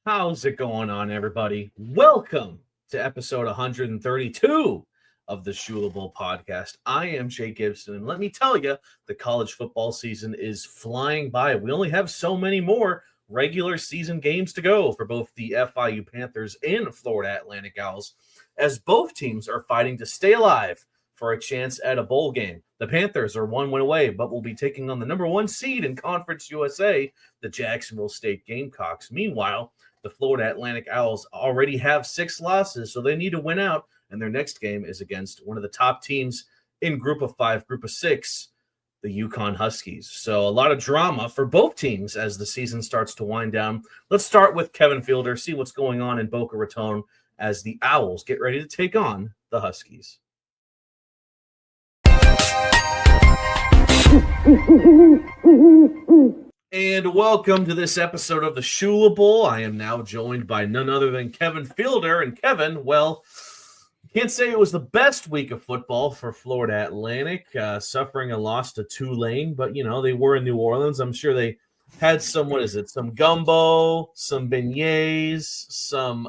How's it going on, everybody? Welcome to episode 132 of the Shula Bowl podcast. I am Jay Gibson, and let me tell you, the college football season is flying by. We only have so many more regular season games to go for both the FIU Panthers and Florida Atlantic Owls, as both teams are fighting to stay alive for a chance at a bowl game. The Panthers are one win away, but will be taking on the number one seed in Conference USA, the Jacksonville State Gamecocks. Meanwhile, the Florida Atlantic Owls already have 6 losses, so they need to win out, and their next game is against one of the top teams in Group of 5, Group of 6, the UConn Huskies. So a lot of drama for both teams as the season starts to wind down. Let's start with Kevin Fielder, see what's going on in Boca Raton as the Owls get ready to take on the Huskies. And welcome to this episode of the Shula Bowl. I am now joined by none other than Kevin Fielder. And Kevin, well, can't say it was the best week of football for Florida Atlantic, suffering a loss to Tulane. But, you know, they were in New Orleans. I'm sure they had some, some gumbo, some beignets, some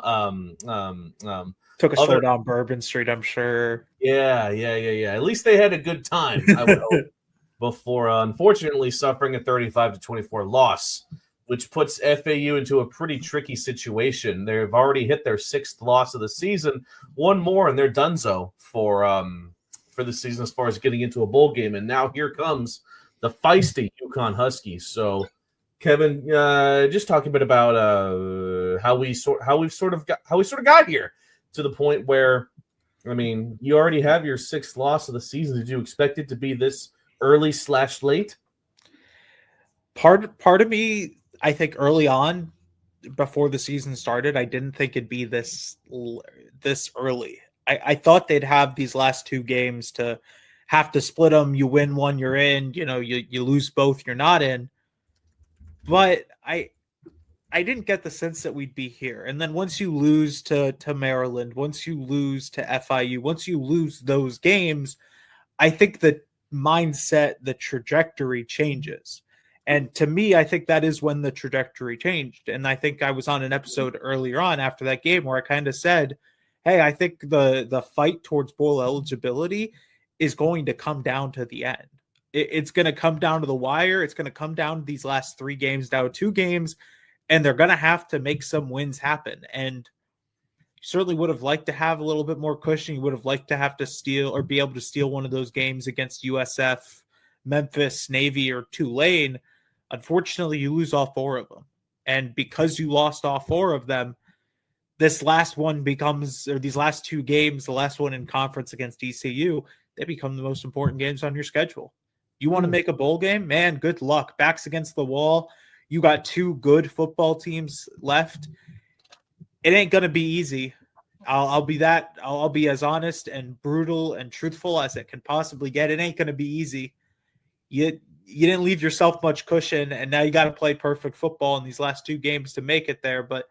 took a stroll down Bourbon Street, I'm sure. Yeah. At least they had a good time, I would hope. Before unfortunately suffering a 35-24 loss, which puts FAU into a pretty tricky situation. They've already hit their 6th loss of the season. One more, and they're donezo for the season as far as getting into a bowl game. And now here comes the feisty UConn Huskies. So, Kevin, just talking a bit about how we sort of got here to the point where, I mean, you already have your 6th loss of the season. Did you expect it to be this early/late? Part of me, I think early on, before the season started, I didn't think it'd be this early. I thought they'd have these last 2 games to have to split them. You win one, you're in. You know, you lose both, you're not in. But I didn't get the sense that we'd be here. And then once you lose to Maryland, once you lose to FIU, once you lose those games, I think that mindset, the trajectory changes. And to me, I think that is when the trajectory changed. And I think I was on an episode earlier on after that game where I kind of said, hey, I think the fight towards bowl eligibility is going to come down to the end. It's going to come down to the wire. It's going to come down to these last 3 games, now 2 games, and they're going to have to make some wins happen. And certainly would have liked to have a little bit more cushion. You would have liked to have to steal or be able to steal one of those games against USF, Memphis, Navy, or Tulane. Unfortunately, you lose all 4 of them. And because you lost all 4 of them, this last one becomes, or these last 2 games, the last one in conference against ECU, they become the most important games on your schedule. You want to make a bowl game? Man, good luck. Backs against the wall. You got 2 good football teams left. It ain't going to be easy. I'll be as honest and brutal and truthful as it can possibly get. It ain't going to be easy. You didn't leave yourself much cushion, and now you got to play perfect football in these last 2 games to make it there. But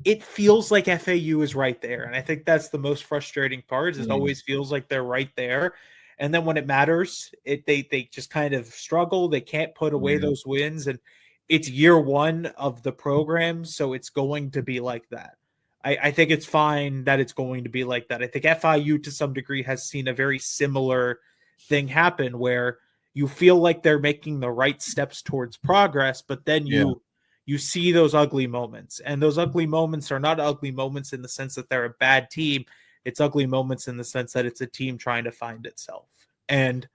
it feels like FAU is right there, and I think that's the most frustrating part. It always feels like they're right there. And then when it matters, they just kind of struggle. They can't put away those wins, and it's year 1 of the program, so it's going to be like that. I think it's fine that it's going to be like that. I think FIU, to some degree, has seen a very similar thing happen where you feel like they're making the right steps towards progress, but then you see those ugly moments. And those ugly moments are not ugly moments in the sense that they're a bad team. It's ugly moments in the sense that it's a team trying to find itself. And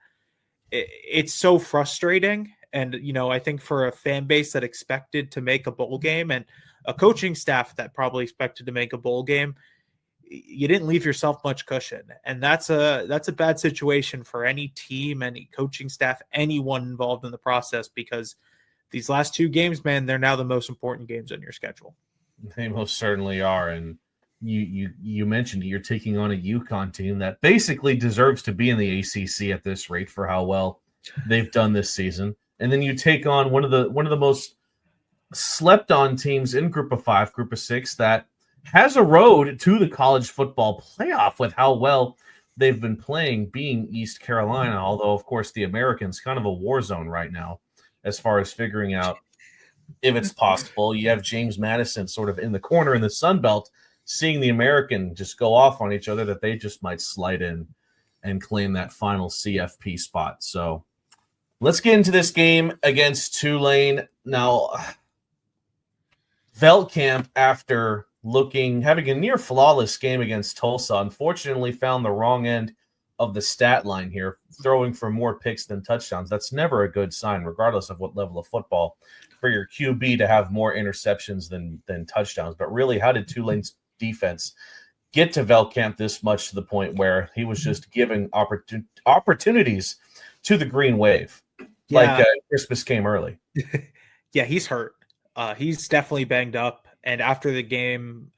it's so frustrating. And, you know, I think for a fan base that expected to make a bowl game and a coaching staff that probably expected to make a bowl game, you didn't leave yourself much cushion. And that's a bad situation for any team, any coaching staff, anyone involved in the process, because these last 2 games, man, they're now the most important games on your schedule. They most certainly are. And you mentioned you're taking on a UConn team that basically deserves to be in the ACC at this rate for how well they've done this season. And then you take on one of the most slept on teams in Group of 5, Group of 6 that has a road to the college football playoff with how well they've been playing, being East Carolina. Although, of course, the Americans kind of a war zone right now as far as figuring out if it's possible. You have James Madison sort of in the corner in the Sun Belt, seeing the American just go off on each other, that they just might slide in and claim that final CFP spot. So let's get into this game against Tulane. Now, Veldkamp, after having a near flawless game against Tulsa, unfortunately found the wrong end of the stat line here, throwing for more picks than touchdowns. That's never a good sign, regardless of what level of football, for your QB to have more interceptions than touchdowns. But really, how did Tulane's defense get to Veldkamp this much, to the point where he was just giving opportunities to the Green Wave? Yeah. Like Christmas came early. Yeah, he's hurt. He's definitely banged up. And after the game,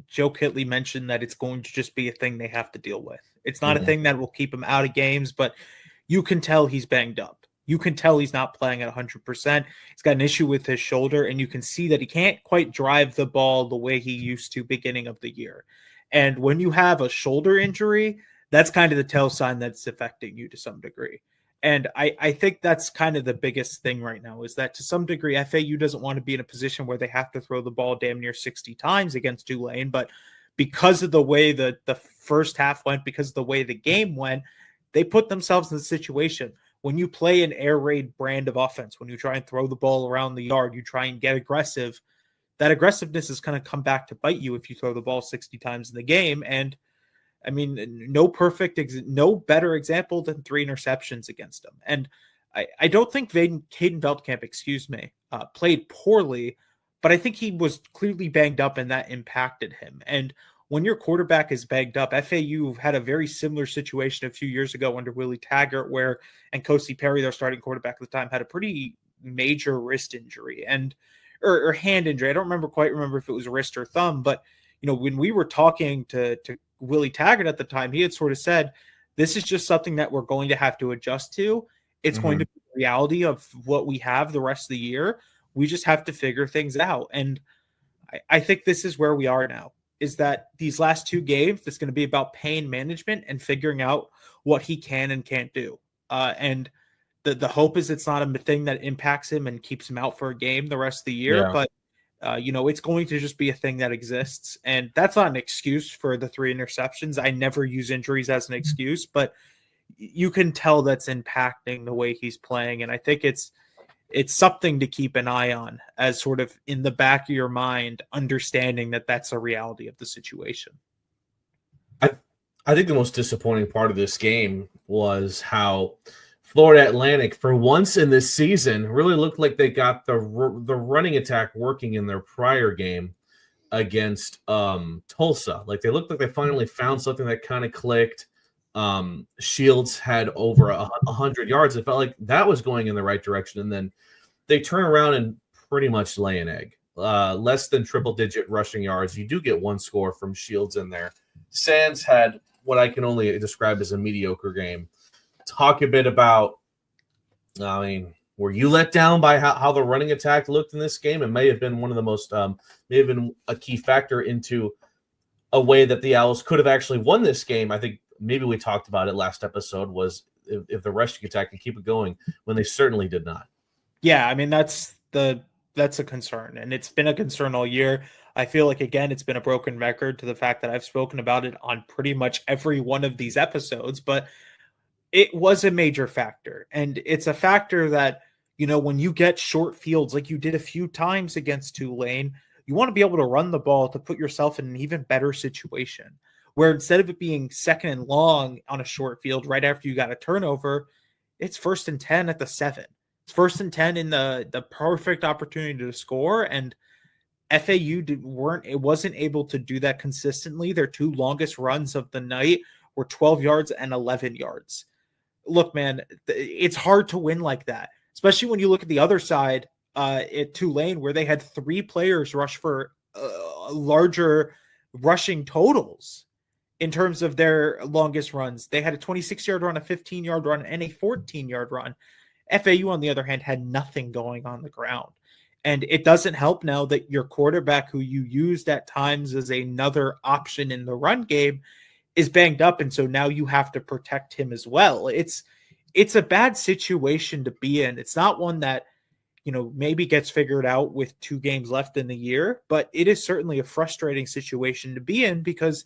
Joe Kitley mentioned that it's going to just be a thing they have to deal with. It's not a thing that will keep him out of games, but you can tell he's banged up. You can tell he's not playing at 100%. He's got an issue with his shoulder, and you can see that he can't quite drive the ball the way he used to beginning of the year. And when you have a shoulder injury, that's kind of the tell sign that's affecting you to some degree. And I think that's kind of the biggest thing right now, is that to some degree, FAU doesn't want to be in a position where they have to throw the ball damn near 60 times against Tulane. But because of the way the first half went, because of the way the game went, they put themselves in the situation. When you play an air raid brand of offense, when you try and throw the ball around the yard, you try and get aggressive, that aggressiveness is going to come back to bite you if you throw the ball 60 times in the game. And I mean, no better example than 3 interceptions against them. And I don't think Caden Veldkamp, played poorly, but I think he was clearly banged up, and that impacted him. And when your quarterback is banged up, FAU had a very similar situation a few years ago under Willie Taggart, and Kosi Perry, their starting quarterback at the time, had a pretty major wrist injury or hand injury. I don't quite remember if it was wrist or thumb, but when we were talking to Willie Taggart at the time, he had sort of said, this is just something that we're going to have to adjust to. It's going to be the reality of what we have the rest of the year. We just have to figure things out. And I think this is where we are now, is that these last 2 games, it's going to be about pain management and figuring out what he can and can't do. And the hope is it's not a thing that impacts him and keeps him out for a game the rest of the year. Yeah. But it's going to just be a thing that exists. And that's not an excuse for the 3 interceptions. I never use injuries as an excuse, but you can tell that's impacting the way he's playing. And I think it's something to keep an eye on, as sort of in the back of your mind, understanding that that's a reality of the situation. I think the most disappointing part of this game was how Florida Atlantic, for once in this season, really looked like they got the running attack working in their prior game against Tulsa. Like, they looked like they finally found something that kind of clicked. Shields had over 100 yards. It felt like that was going in the right direction, and then they turn around and pretty much lay an egg. Less than triple-digit rushing yards. You do get 1 score from Shields in there. Sands had what I can only describe as a mediocre game. Talk a bit about, were you let down by how the running attack looked in this game? It may have been one of the most, may have been a key factor into a way that the Owls could have actually won this game. I think maybe we talked about it last episode, was if the rushing attack can keep it going, when they certainly did not. Yeah, I mean, that's a concern, and it's been a concern all year. I feel like, again, it's been a broken record to the fact that I've spoken about it on pretty much every one of these episodes, but it was a major factor. And it's a factor that, when you get short fields like you did a few times against Tulane, you want to be able to run the ball to put yourself in an even better situation, where instead of it being second and long on a short field right after you got a turnover, it's 1st and 10 at the 7. It's 1st and 10 in the perfect opportunity to score. And FAU wasn't able to do that consistently. Their 2 longest runs of the night were 12 yards and 11 yards. Look, man, it's hard to win like that, especially when you look at the other side at Tulane, where they had 3 players rush for larger rushing totals in terms of their longest runs. They had a 26-yard run, a 15-yard run, and a 14-yard run. FAU, on the other hand, had nothing going on the ground. And it doesn't help now that your quarterback, who you used at times as another option in the run game, is banged up. And so now you have to protect him as well. It's a bad situation to be in. It's not one that, maybe gets figured out with 2 games left in the year, but it is certainly a frustrating situation to be in because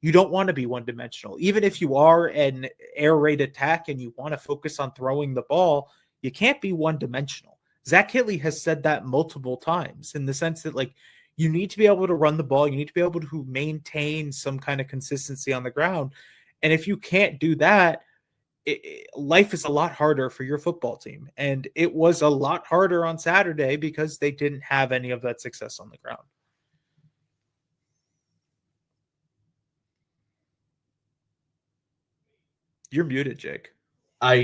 you don't want to be one-dimensional. Even if you are an air raid attack and you want to focus on throwing the ball, you can't be one-dimensional. Zach Hitley has said that multiple times in the sense that, like, you need to be able to run the ball. You need to be able to maintain some kind of consistency on the ground. And if you can't do that, life is a lot harder for your football team. And it was a lot harder on Saturday because they didn't have any of that success on the ground. You're muted, Jake. I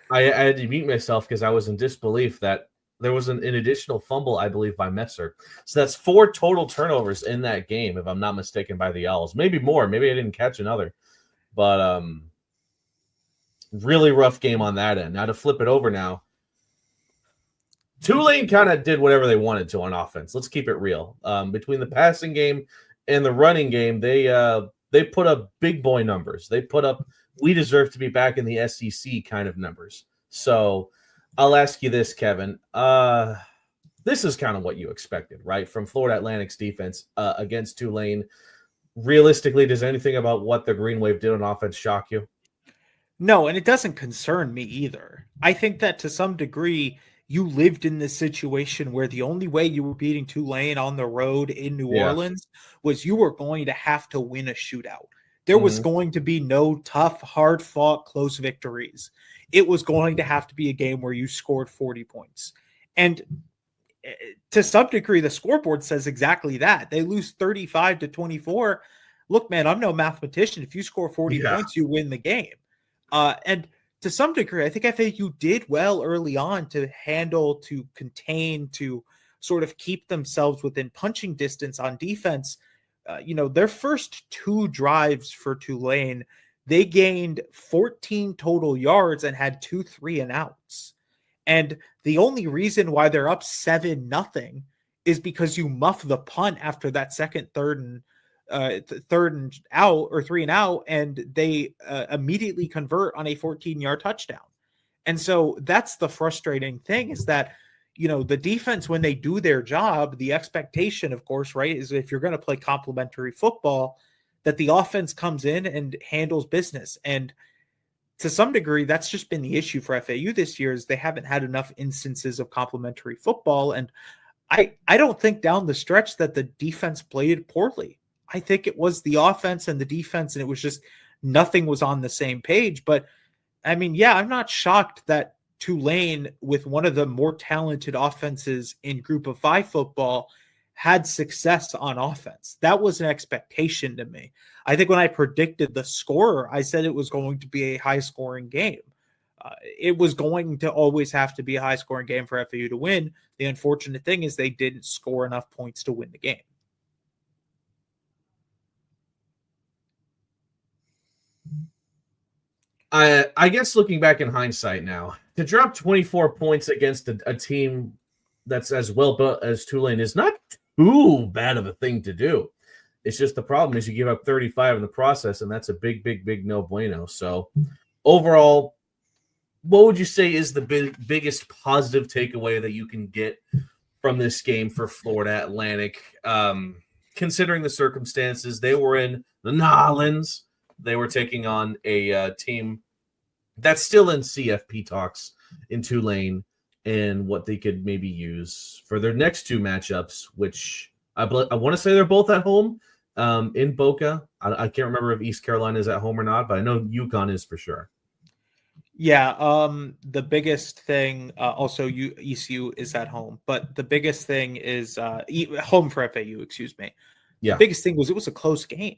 had to mute myself because I was in disbelief that there was an additional fumble, I believe, by Messer. So that's 4 total turnovers in that game, if I'm not mistaken, by the Owls. Maybe more. Maybe I didn't catch another. But really rough game on that end. Now to flip it over now. Tulane kind of did whatever they wanted to on offense. Let's keep it real. Between the passing game and the running game, they put up big boy numbers. They put up, we deserve to be back in the SEC kind of numbers. So I'll ask you this, Kevin. This is kind of what you expected, right? From Florida Atlantic's defense against Tulane. Realistically, does anything about what the Green Wave did on offense shock you? No, and it doesn't concern me either. I think that to some degree, you lived in this situation where the only way you were beating Tulane on the road in New Orleans was you were going to have to win a shootout. There was going to be no tough, hard-fought, close victories. It was going to have to be a game where you scored 40 points. And to some degree, the scoreboard says exactly that. They lose 35-24. Look, man, I'm no mathematician. If you score 40 points, you win the game. And to some degree, I think FAU did well early on to handle, to contain, to sort of keep themselves within punching distance on defense. Their first 2 drives for Tulane, they gained 14 total yards and had 2 3-and-outs. And the only reason why they're up 7-0 is because you muff the punt after that second, third and out, or 3-and-out, and they immediately convert on a 14-yard touchdown. And so that's the frustrating thing, is that, the defense, when they do their job, the expectation, of course, right, is if you're going to play complementary football, that the offense comes in and handles business. And to some degree, that's just been the issue for FAU this year, is they haven't had enough instances of complementary football. And I don't think down the stretch that the defense played poorly. I think it was the offense and the defense, and it was just nothing was on the same page. But I mean, I'm not shocked that Tulane, with one of the more talented offenses in Group of 5 football, had success on offense. That was an expectation to me. I think when I predicted the score, I said it was going to be a high-scoring game. It was going to always have to be a high-scoring game for FAU to win. The unfortunate thing is they didn't score enough points to win the game. I guess looking back in hindsight now, to drop 24 points against a team that's as well built as Tulane is not too bad of a thing to do. It's just the problem is you give up 35 in the process, and that's a big no bueno. So overall, what would you say is the biggest positive takeaway that you can get from this game for Florida Atlantic? Considering the circumstances, they were in the Nolans. They were taking on a team that's still in CFP talks in Tulane, and what they could maybe use for their next 2 matchups, which I want to say they're both at home in Boca. I can't remember if East Carolina is at home or not, but I know UConn is for sure. Yeah, the biggest thing, also ECU is at home, but the biggest thing is home for FAU, excuse me. Yeah. The biggest thing was it was a close game.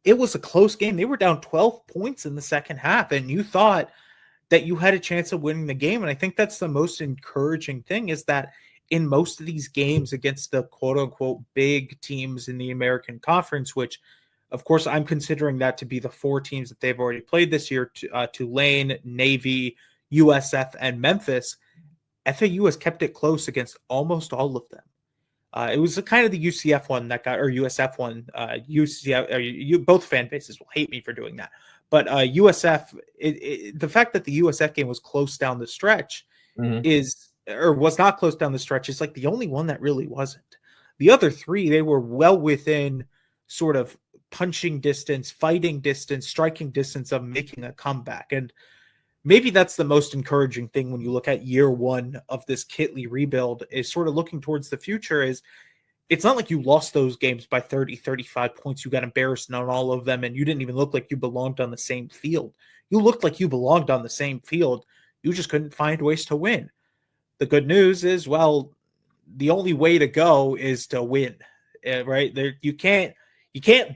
It was a close game. They were down 12 points in the second half, and you thought that you had a chance of winning the game. And I think that's the most encouraging thing, is that in most of these games against the quote-unquote big teams in the American Conference, which, of course, I'm considering that to be the 4 teams that they've already played this year, Tulane, Navy, USF, and Memphis, FAU has kept it close against almost all of them. It was kind of the UCF one that got, or USF one. UCF, both fan bases will hate me for doing that, but USF. The fact that the USF game was close down the stretch is or was not close down the stretch is like the only one that really wasn't. The other three, they were well within sort of punching distance, fighting distance, striking distance of making a comeback. And maybe that's the most encouraging thing when you look at year one of this Kitley rebuild, is sort of looking towards the future. Is it's not like you lost those games by 30, 35 points. You got embarrassed on all of them, and you didn't even look like you belonged on the same field. You looked like you belonged on the same field. You just couldn't find ways to win. The good news is, well, the only way to go is to win, right? There, you can't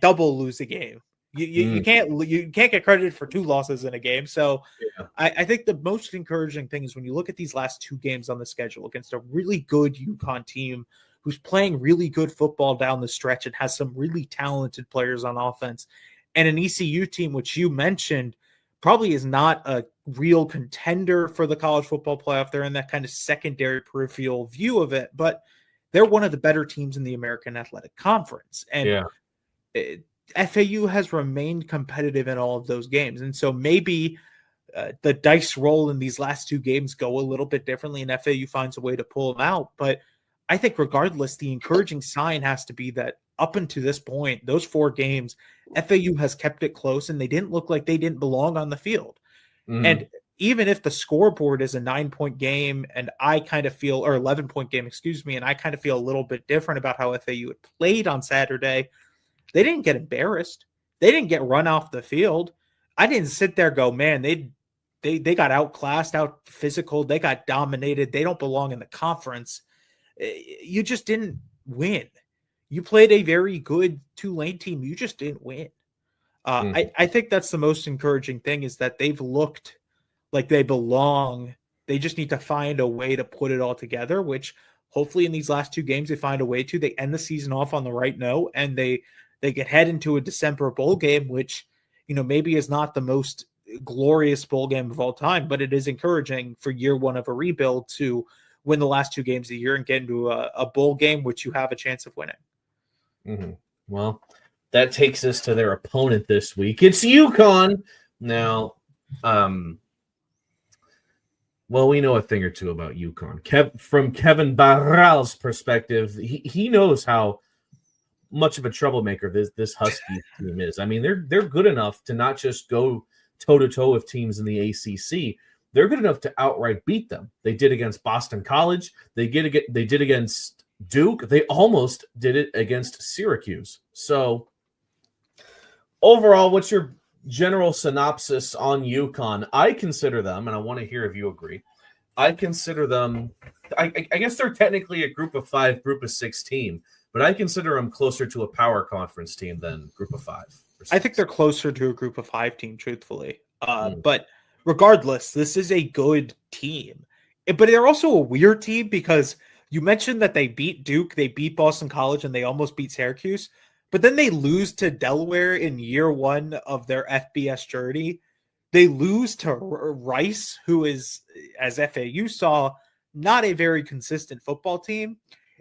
double lose a game. You can't get credited for two losses in a game. So Yeah. I think the most encouraging thing is when you look at these last two games on the schedule against a really good UConn team who's playing really good football down the stretch and has some really talented players on offense, and an ECU team, which you mentioned, probably is not a real contender for the college football playoff. They're in that kind of secondary peripheral view of it, but they're one of the better teams in the American Athletic Conference. And FAU has remained competitive in all of those games. And so maybe the dice roll in these last two games go a little bit differently and FAU finds a way to pull them out. But I think regardless, the encouraging sign has to be that up until this point, those four games, FAU has kept it close and they didn't look like they didn't belong on the field. Mm-hmm. And even if the scoreboard is a 9-point game and I kind of feel, or 11-point game, and I kind of feel a little bit different about how FAU had played on Saturday, they didn't get embarrassed. They didn't get run off the field. I didn't sit there go, man, they got outclassed, out physical. They got dominated. They don't belong in the conference. You just didn't win. You played a very good Tulane team. You just didn't win. I think that's the most encouraging thing, is that they've looked like they belong. They just need to find a way to put it all together, which hopefully in these last two games they find a way to. They end the season off on the right note, and they get head into a December bowl game, which, maybe is not the most glorious bowl game of all time, but it is encouraging for year one of a rebuild to win the last two games of the year and get into a bowl game, which you have a chance of winning. Mm-hmm. Well, that takes us to their opponent this week. It's UConn. Now, well, we know a thing or two about UConn. From Kevin Barral's perspective, he knows how much of a troublemaker this Husky team is. I mean, they're good enough to not just go toe-to-toe with teams in the ACC. They're good enough to outright beat them. They did against Boston College. They did against Duke. They almost did it against Syracuse. So overall, what's your general synopsis on UConn? I consider them, and I want to hear if you agree, I consider them, I guess they're technically a group of 5, group of 6 team, but I consider them closer to a power conference team than group of 5. I think they're closer to a group of 5 team, truthfully. But regardless, this is a good team. But they're also a weird team because you mentioned that they beat Duke, they beat Boston College, and they almost beat Syracuse. But then they lose to Delaware in year one of their FBS journey. They lose to Rice, who is, as FAU saw, not a very consistent football team.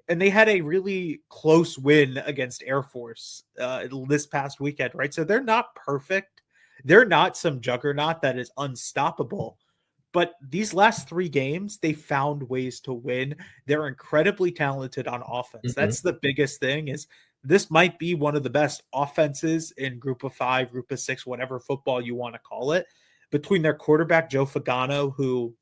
And they had a really close win against Air Force this past weekend, right? So they're not perfect. They're not some juggernaut that is unstoppable. But these last 3 games, they found ways to win. They're incredibly talented on offense. Mm-hmm. That's the biggest thing, is this might be one of the best offenses in group of 5, group of 6, whatever football you want to call it, between their quarterback, Joe Fagano, who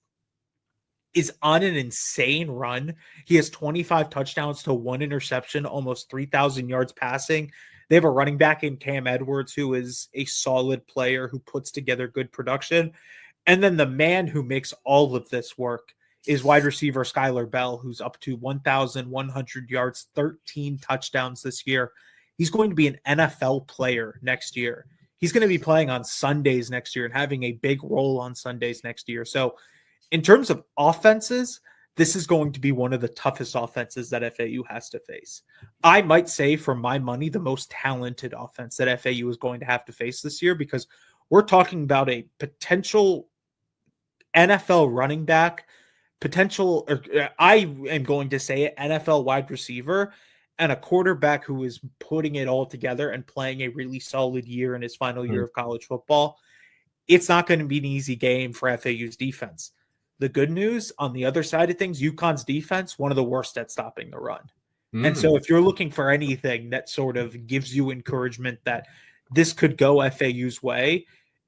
is on an insane run. He has 25 touchdowns to 1 interception, almost 3,000 yards passing. They have a running back in Cam Edwards, who is a solid player who puts together good production. And then the man who makes all of this work is wide receiver Skylar Bell, who's up to 1,100 yards, 13 touchdowns this year. He's going to be an NFL player next year. He's going to be playing on Sundays next year and having a big role on Sundays next year. So in terms of offenses, this is going to be one of the toughest offenses that FAU has to face. I might say, for my money, the most talented offense that FAU is going to have to face this year, because we're talking about a potential NFL running back, I am going to say it, NFL wide receiver, and a quarterback who is putting it all together and playing a really solid year in his final year of college football. It's not going to be an easy game for FAU's defense. The good news on the other side of things, UConn's defense, one of the worst at stopping the run. And so if you're looking for anything that sort of gives you encouragement that this could go FAU's way,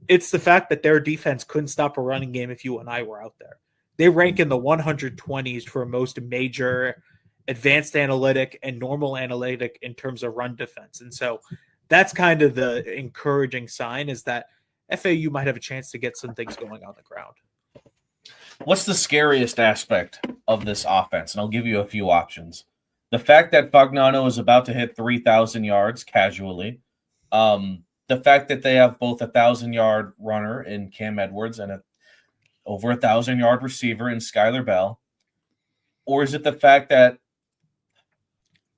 it's the fact that their defense couldn't stop a running game if you and I were out there. They rank in the 120s for most major advanced analytic and normal analytic in terms of run defense. And so that's kind of the encouraging sign, is that FAU might have a chance to get some things going on the ground. What's the scariest aspect of this offense? And I'll give you a few options. The fact that Fagnano is about to hit 3,000 yards casually. The fact that they have both 1,000-yard runner in Cam Edwards and over 1,000-yard receiver in Skylar Bell. Or is it the fact that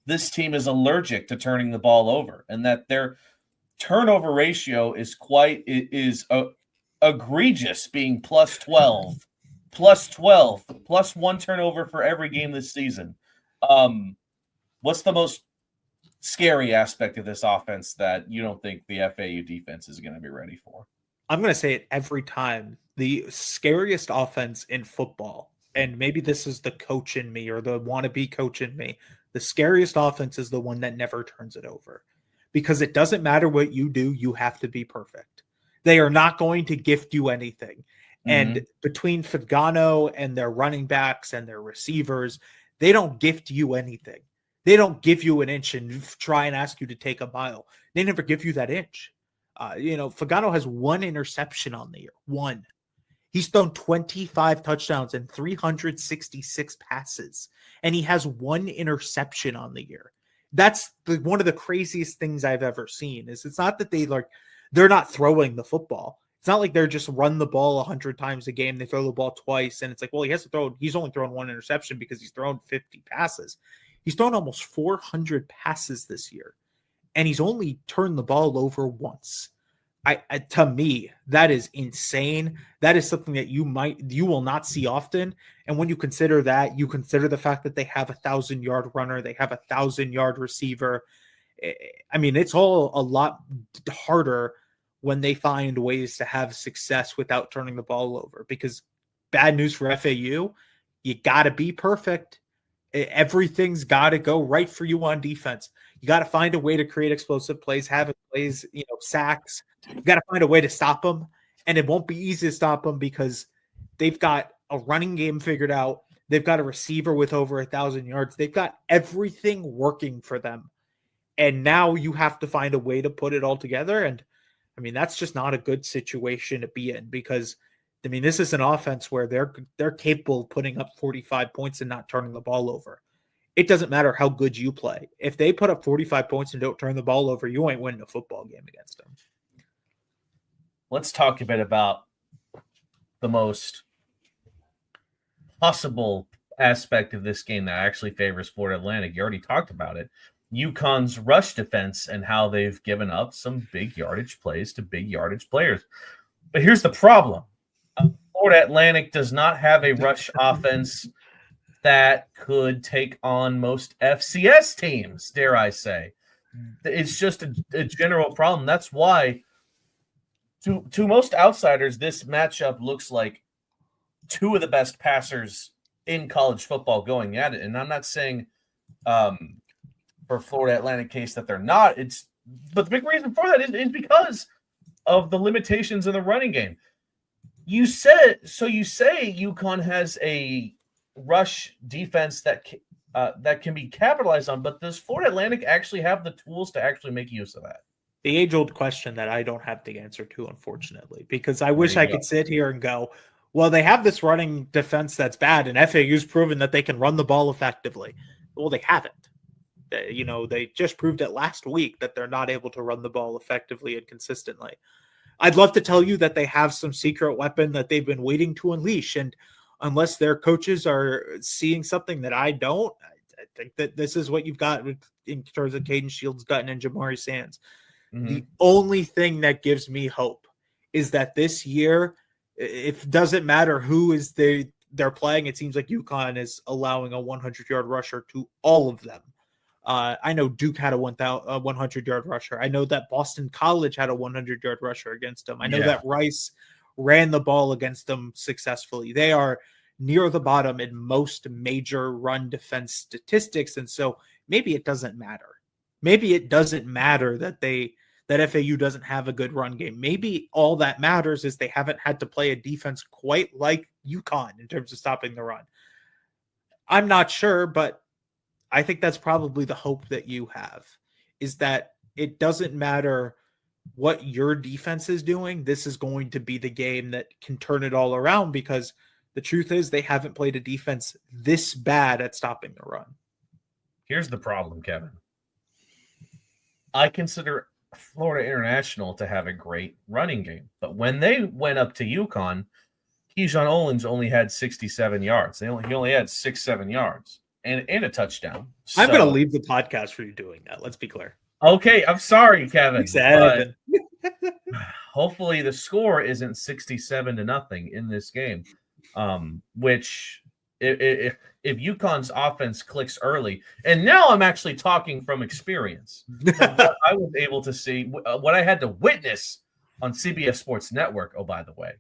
this team is allergic to turning the ball over and that their turnover ratio is egregious, being plus 12, plus one turnover for every game this season? What's the most scary aspect of this offense that you don't think the FAU defense is going to be ready for? I'm going to say it every time. The scariest offense in football, and maybe this is the coach in me or the wannabe coach in me, the scariest offense is the one that never turns it over. Because it doesn't matter what you do, you have to be perfect. They are not going to gift you anything. And between Fagnano and their running backs and their receivers, they don't gift you anything. They don't give you an inch and try and ask you to take a mile. They never give you that inch. Fagnano has one interception on the year. One. He's thrown 25 touchdowns and 366 passes, and he has one interception on the year. That's one of the craziest things I've ever seen. It's not that they're not throwing the football. It's not like they're just run the ball 100 times a game. They throw the ball twice, and it's like, well, he's only thrown one interception because he's thrown 50 passes. He's thrown almost 400 passes this year, and he's only turned the ball over once. To me, that is insane. That is something that you will not see often. And when you consider that, you consider the fact that they have 1,000-yard runner, they have 1,000-yard receiver. I mean, it's all a lot harder when they find ways to have success without turning the ball over. Because bad news for FAU, you got to be perfect. Everything's got to go right for you on defense. You got to find a way to create explosive plays, have plays, sacks. You got to find a way to stop them, and it won't be easy to stop them because they've got a running game figured out. They've got a receiver with over 1,000 yards. They've got everything working for them, and now you have to find a way to put it all together. And I mean, that's just not a good situation to be in because I mean, this is an offense where they're capable of putting up 45 points and not turning the ball over. It doesn't matter how good you play. If they put up 45 points and don't turn the ball over, you ain't winning a football game against them. Let's talk a bit about the most possible aspect of this game that actually favors Florida Atlantic. You already talked about it. UConn's rush defense and how they've given up some big yardage plays to big yardage players. But here's the problem. Florida Atlantic does not have a rush offense that could take on most FCS teams, dare I say. It's just a general problem. That's why, to most outsiders, this matchup looks like two of the best passers in college football going at it. And I'm not saying for Florida Atlantic case that they're not. But the big reason for that is because of the limitations in the running game. You say UConn has a rush defense that can be capitalized on, but does Florida Atlantic actually have the tools to actually make use of that? The age-old question that I don't have the answer to, unfortunately, because I wish I could sit here and go, well, they have this running defense that's bad, and FAU's proven that they can run the ball effectively. Well, they haven't. They just proved it last week that they're not able to run the ball effectively and consistently. I'd love to tell you that they have some secret weapon that they've been waiting to unleash. And unless their coaches are seeing something that I don't, I think that this is what you've got in terms of Caden Shields, Dutton, and Jamari Sands. Mm-hmm. The only thing that gives me hope is that this year, it doesn't matter who is they're playing. It seems like UConn is allowing a 100-yard rusher to all of them. I know Duke had a 100-yard rusher. I know that Boston College had a 100-yard rusher against them. I know that Rice ran the ball against them successfully. They are near the bottom in most major run defense statistics. And so maybe it doesn't matter. Maybe it doesn't matter that FAU doesn't have a good run game. Maybe all that matters is they haven't had to play a defense quite like UConn in terms of stopping the run. I'm not sure, but I think that's probably the hope that you have, is that it doesn't matter what your defense is doing. This is going to be the game that can turn it all around, because the truth is they haven't played a defense this bad at stopping the run. Here's the problem, Kevin. I consider Florida International to have a great running game, but when they went up to UConn, Keyshawn Owens only had 67 yards. He only had 6-7 yards and a touchdown. So, I'm going to leave the podcast for you doing that. Let's be clear. Okay, I'm sorry, Kevin. But hopefully the score isn't 67-0 in this game, which if UConn's offense clicks early, and now I'm actually talking from experience. I was able to see what I had to witness on CBS Sports Network. Oh, by the way,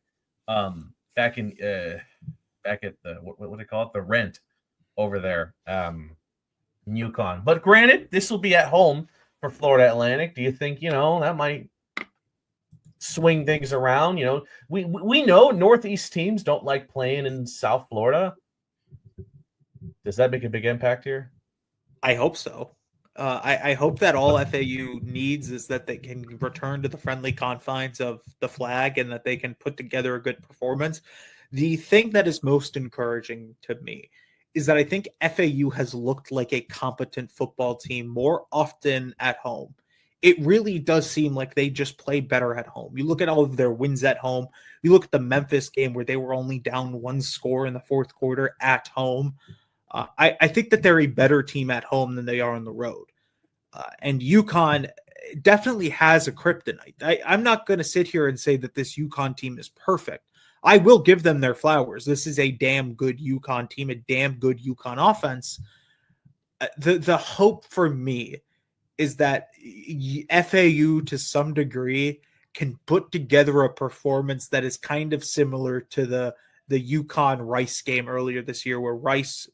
back at the what do they call it? The Rent over there, in UConn. But granted, this will be at home for Florida Atlantic. Do you think that might swing things around? We know Northeast teams don't like playing in South Florida. Does that make a big impact here? I hope so. I hope that all FAU needs is that they can return to the friendly confines of the flag and that they can put together a good performance. The thing that is most encouraging to me is that I think FAU has looked like a competent football team more often at home. It really does seem like they just play better at home. You look at all of their wins at home. You look at the Memphis game where they were only down one score in the fourth quarter at home. I think that they're a better team at home than they are on the road. And UConn definitely has a kryptonite. I'm not going to sit here and say that this UConn team is perfect. I will give them their flowers. This is a damn good UConn team, a damn good UConn offense. The hope for me is that FAU to some degree can put together a performance that is kind of similar to the UConn Rice game earlier this year, where Rice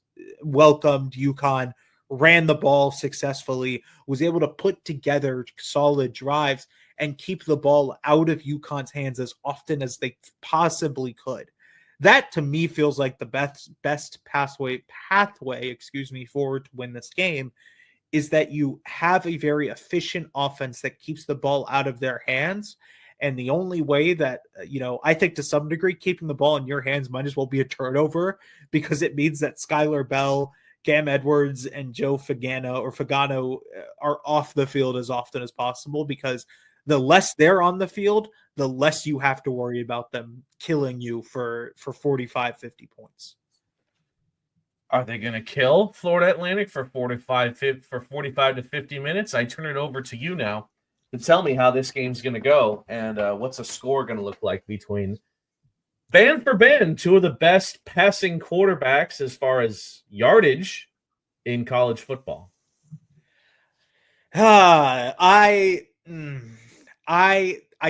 welcomed UConn, ran the ball successfully, was able to put together solid drives and keep the ball out of UConn's hands as often as they possibly could. That to me feels like the best pathway, forward to win this game, is that you have a very efficient offense that keeps the ball out of their hands. And the only way that, I think to some degree, keeping the ball in your hands might as well be a turnover, because it means that Skylar Bell, Cam Edwards, and Joe Fagano are off the field as often as possible, because the less they're on the field, the less you have to worry about them killing you for 45, 50 points. Are they going to kill Florida Atlantic for 45 to 50 minutes? I turn it over to you now to tell me how this game's going to go and what's a score going to look like between band for band, two of the best passing quarterbacks as far as yardage in college football. I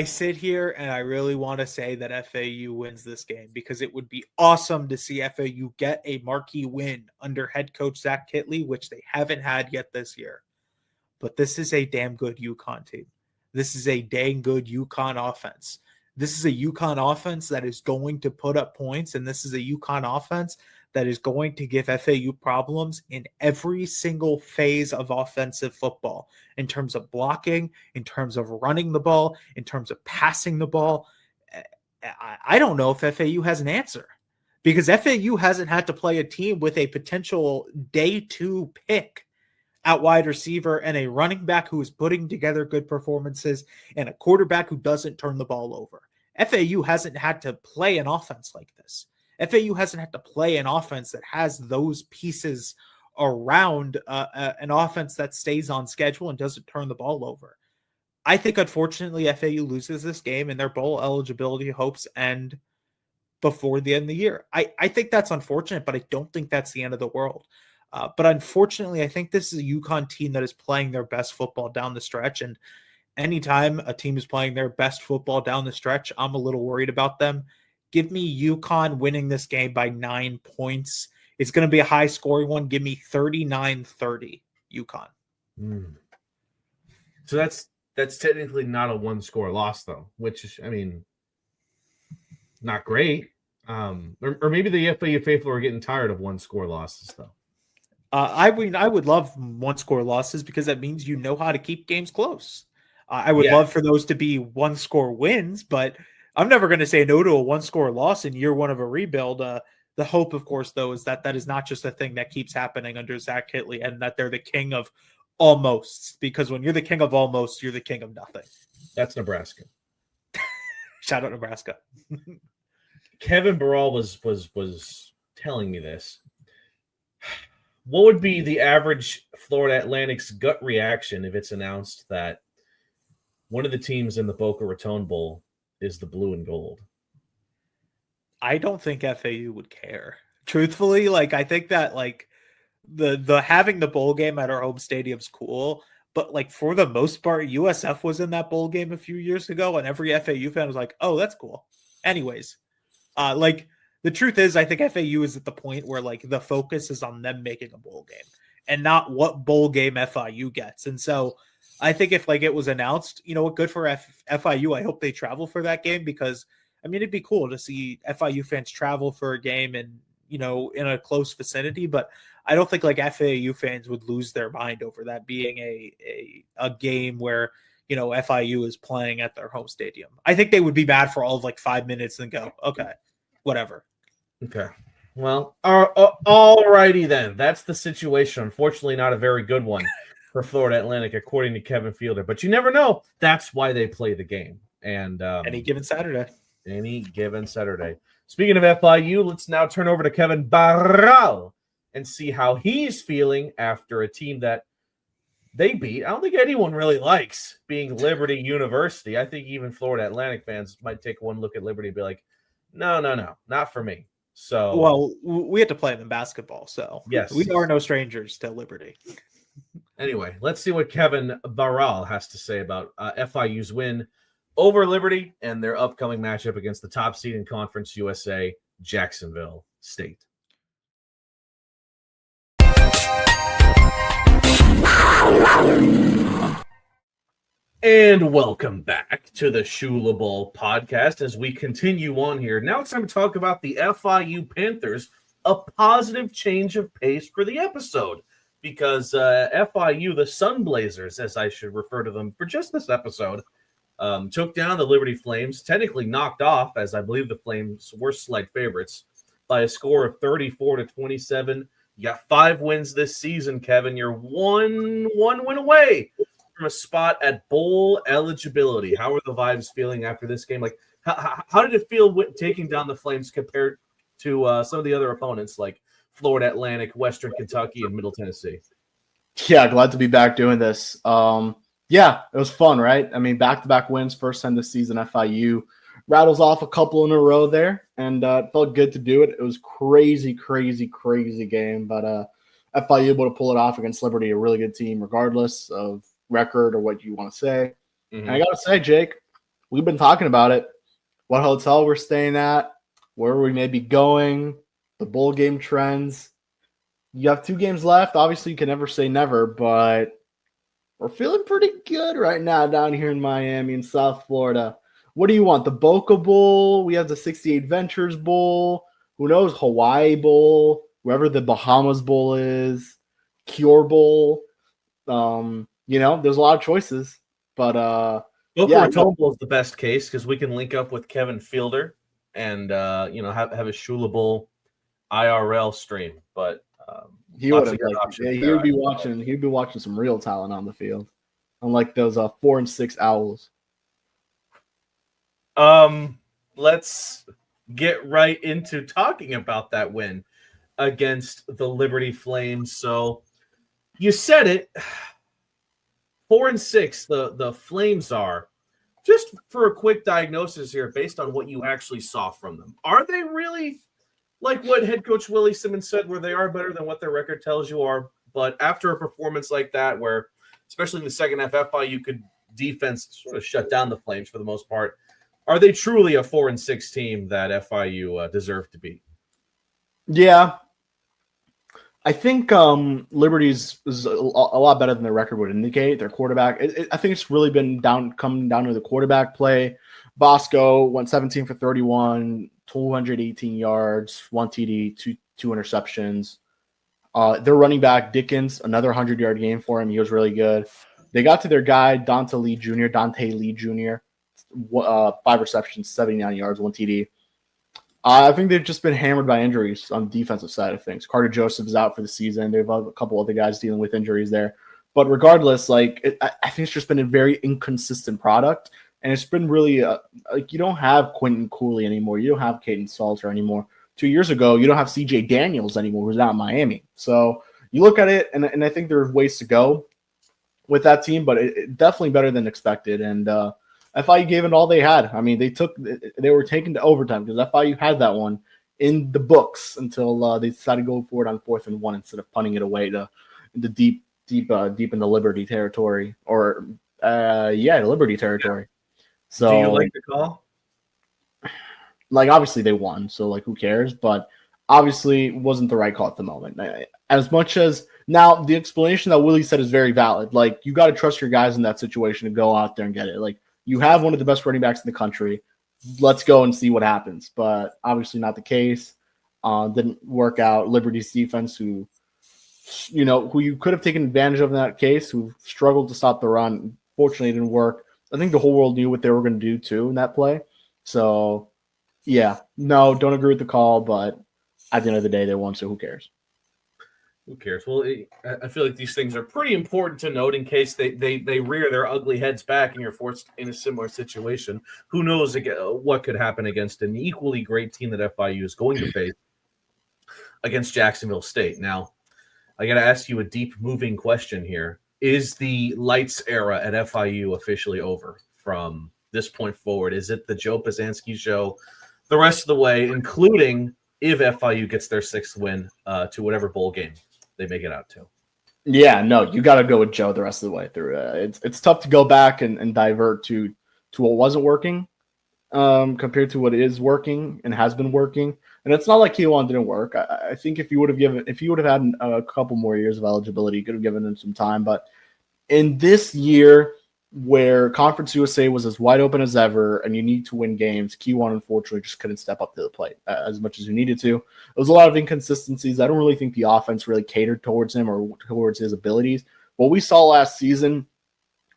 sit here and I really want to say that FAU wins this game, because it would be awesome to see FAU get a marquee win under head coach Zach Kitley, which they haven't had yet this year. But this is a damn good UConn team. This is a dang good UConn offense. This is a UConn offense that is going to put up points, and this is a UConn offense that is going to give FAU problems in every single phase of offensive football, in terms of blocking, in terms of running the ball, in terms of passing the ball. I don't know if FAU has an answer, because FAU hasn't had to play a team with a potential day 2 pick at wide receiver and a running back who is putting together good performances and a quarterback who doesn't turn the ball over. FAU hasn't had to play an offense like this. FAU hasn't had to play an offense that has those pieces around an offense that stays on schedule and doesn't turn the ball over. I think, unfortunately, FAU loses this game and their bowl eligibility hopes end before the end of the year. I think that's unfortunate, but I don't think that's the end of the world. But unfortunately, I think this is a UConn team that is playing their best football down the stretch. And anytime a team is playing their best football down the stretch, I'm a little worried about them. Give me UConn winning this game by 9 points. It's going to be a high-scoring one. Give me 39-30 UConn. So that's technically not a one-score loss, though, which is, I mean, not great. Or maybe the FAU faithful are getting tired of one-score losses, though. I mean, I would love one-score losses because that means you know how to keep games close. I would love for those to be one-score wins, but I'm never going to say no to a one-score loss in year one of a rebuild. The hope, of course, though, is that is not just a thing that keeps happening under Zach Hitley and that they're the king of almost. Because when you're the king of almost, you're the king of nothing. That's Nebraska. Shout out Nebraska. Kevin Barral was telling me this. What would be the average Florida Atlantic's gut reaction if it's announced that one of the teams in the Boca Raton Bowl is the blue and gold? I don't think FAU would care. Truthfully, I think that the having the bowl game at our home stadium's cool, but for the most part, USF was in that bowl game a few years ago, and every FAU fan was like, "Oh, that's cool." Anyways, the truth is, I think FAU is at the point where the focus is on them making a bowl game and not what bowl game FIU gets. And so I think if it was announced, good for FIU. I hope they travel for that game because I mean, it'd be cool to see FIU fans travel for a game and, in a close vicinity, but I don't think FAU fans would lose their mind over that being a game where, FIU is playing at their home stadium. I think they would be mad for all of 5 minutes and go, okay, whatever. Okay. Well, all righty then. That's the situation. Unfortunately, not a very good one for Florida Atlantic, according to Kevin Fielder. But you never know. That's why they play the game. And any given Saturday. Speaking of FIU, let's now turn over to Kevin Barral and see how he's feeling after a team that they beat. I don't think anyone really likes being Liberty University. I think even Florida Atlantic fans might take one look at Liberty and be like, no, not for me. So, well, we had to play them in basketball, so yes, we are no strangers to Liberty. Anyway, let's see what Kevin Barral has to say about FIU's win over Liberty and their upcoming matchup against the top seed in Conference USA, Jacksonville State. And welcome back to the Shula Bowl podcast as we continue on here. Now it's time to talk about the FIU Panthers, a positive change of pace for the episode because FIU, the Sunblazers, as I should refer to them for just this episode, took down the Liberty Flames, technically knocked off, as I believe the Flames were slight favorites, by a score of 34-27. You got 5 wins this season, Kevin. You're one win away from a spot at bowl eligibility. How are the vibes feeling after this game? How did it feel taking down the Flames compared to some of the other opponents like Florida Atlantic, Western Kentucky, and Middle Tennessee? Yeah, glad to be back doing this. Yeah, it was fun, right? I mean, back-to-back wins, first time this season. FIU rattles off a couple in a row there, and it felt good to do it. It was crazy game, but FIU able to pull it off against Liberty, a really good team, regardless of record or what you want to say. Mm-hmm. And I got to say, Jake, we've been talking about it. What hotel we're staying at, where we may be going, the bowl game trends. You have 2 games left. Obviously, you can never say never, but we're feeling pretty good right now down here in Miami in South Florida. What do you want? The Boca Bowl? We have the 68 Ventures Bowl. Who knows? Hawaii Bowl. Wherever the Bahamas Bowl is. Cure Bowl. There's a lot of choices. But Boca Raton Bowl is the best case because we can link up with Kevin Fielder and have a Shula Bowl IRL stream. But he would have he'd be watching some real talent on the field, unlike those 4 and 6 Owls. Let's get right into talking about that win against the Liberty Flames. So you said it, 4 and 6. The Flames are. Just for a quick diagnosis here, based on what you actually saw from them, are they really like what head coach Willie Simmons said, where they are better than what their record tells you are? But after a performance like that, where especially in the second half, FIU could defense sort of shut down the Flames for the most part, are they truly a 4-6 team that FIU deserve to beat? Yeah. I think Liberty's is a lot better than their record would indicate. Their quarterback, I think it's really been coming down to the quarterback play. Bosco went 17 for 31, 218 yards, 1 TD, two interceptions. Their running back, Dickens, another 100-yard game for him. He was really good. They got to their guy, Dante Lee Jr., 5 receptions, 79 yards, 1 TD. I think they've just been hammered by injuries on the defensive side of things. Carter Joseph is out for the season. They have a couple other guys dealing with injuries there. But regardless, I think it's just been a very inconsistent product. And it's been really you don't have Quentin Cooley anymore. You don't have Caden Salter anymore. 2 years ago, you don't have CJ Daniels anymore, who's out in Miami. So you look at it, and I think there's ways to go with that team, but it definitely better than expected. And FIU gave it all they had. I mean, they were taken to overtime because FIU had that one in the books until they decided to go for it on 4th and 1 instead of punting it away to deep in the Liberty territory, or Liberty territory. So, do you like the call? Obviously they won, so who cares? But obviously it wasn't the right call at the moment. As much as now the explanation that Willie said is very valid. You got to trust your guys in that situation to go out there and get it. You have one of the best running backs in the country. Let's go and see what happens. But obviously not the case. Didn't work out. Liberty's defense, who you could have taken advantage of in that case, who struggled to stop the run. Fortunately, it didn't work. I think the whole world knew what they were going to do too in that play. So, yeah, no, don't agree with the call. But at the end of the day, they won. So who cares? Who cares? Well, I feel like these things are pretty important to note in case they rear their ugly heads back and you're forced in a similar situation. Who knows what could happen against an equally great team that FIU is going to face against Jacksonville State. Now, I got to ask you a deep moving question here. Is the lights era at FIU officially over from this point forward? Is it the Joe Pazanski show the rest of the way, including if FIU gets their 6th win to whatever bowl game they make it out to? Yeah, no, you got to go with Joe the rest of the way through. It's tough to go back and divert to what wasn't working compared to what is working and has been working. And it's not like Keelan didn't work. I think if you would have had a couple more years of eligibility, you could have given him some time. But in this year, where Conference USA was as wide open as ever, and you need to win games, Keelan unfortunately just couldn't step up to the plate as much as you needed to. There was a lot of inconsistencies. I don't really think the offense really catered towards him or towards his abilities. What we saw last season,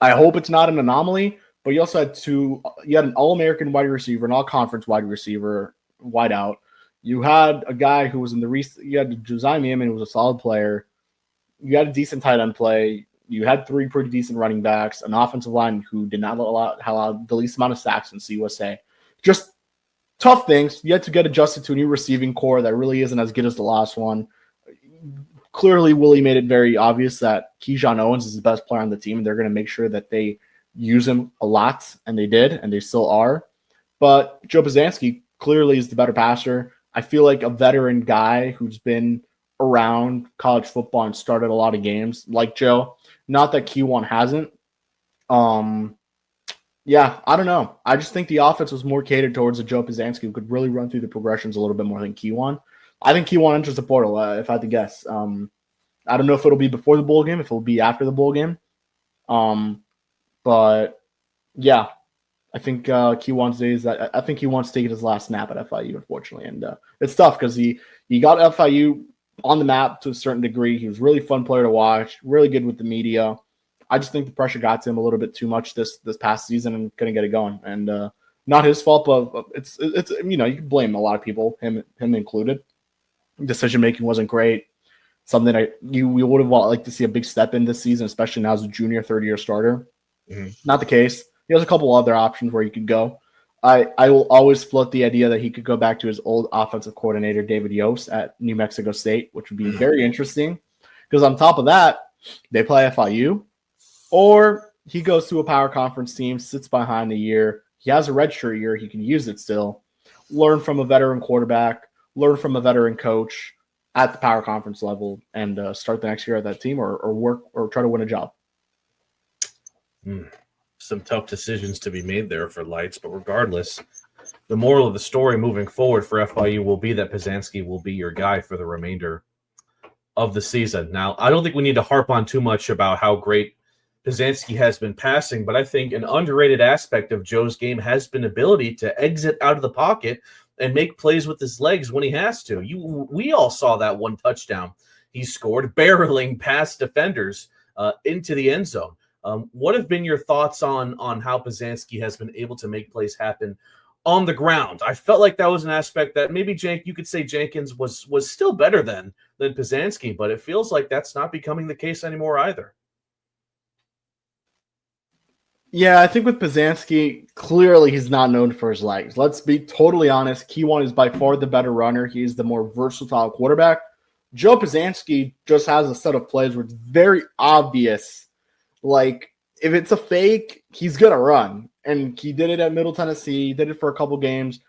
I hope it's not an anomaly, but you also had you had an All-American wide receiver, an All-Conference wide receiver, wide out. You had a guy who was in you had Josiah Meehan, who was a solid player. You had a decent tight end play. You had 3 pretty decent running backs, an offensive line who did not allow the least amount of sacks in CUSA. Just tough things. You had to get adjusted to a new receiving core that really isn't as good as the last one. Clearly, Willie made it very obvious that Keyshawn Owens is the best player on the team, and they're going to make sure that they use him a lot, and they did, and they still are. But Joe Pazanski clearly is the better passer. I feel like a veteran guy who's been around college football and started a lot of games, like Joe. Not that Q1 hasn't. Yeah, I don't know. I just think the offense was more catered towards a Joe Pazanski who could really run through the progressions a little bit more than Q1. I think Q1 enters the portal, if I had to guess. I don't know if it'll be before the bowl game, if it'll be after the bowl game. But yeah, I think Q1's days. I think he wants to take his last snap at FIU, unfortunately, and it's tough because he got FIU on the map to a certain degree. He was a really fun player to watch, really good with the media. I just think the pressure got to him a little bit too much this past season and couldn't get it going. And not his fault, but it's you can blame a lot of people, him included. Decision making wasn't great. Something we would have liked to see a big step in this season, especially now as a junior, third-year starter. Mm-hmm. Not the case. He has a couple other options where he could go. I will always float the idea that he could go back to his old offensive coordinator, David Yost, at New Mexico State, which would be very interesting. Because on top of that, they play FIU, or he goes to a power conference team, sits behind a year. He has a redshirt year. He can use it still. Learn from a veteran quarterback, learn from a veteran coach at the power conference level, and start the next year at that team or work or try to win a job. some tough decisions to be made there for Lights. But regardless, the moral of the story moving forward for FIU will be that Pizanski will be your guy for the remainder of the season. Now, I don't think we need to harp on too much about how great Pizanski has been passing, but I think an underrated aspect of Joe's game has been ability to exit out of the pocket and make plays with his legs when he has to. We all saw that one touchdown he scored, barreling past defenders into the end zone. What have been your thoughts on how Pizanski has been able to make plays happen on the ground? I felt like that was an aspect that maybe you could say Jenkins was still better than Pizanski, but it feels like that's not becoming the case anymore either. Yeah, I think with Pizanski, clearly he's not known for his legs. Let's be totally honest. Kewan is by far the better runner. He is the more versatile quarterback. Joe Pizanski just has a set of plays where it's very obvious. Like, if it's a fake, he's going to run. And he did it at Middle Tennessee. He did it for a couple games.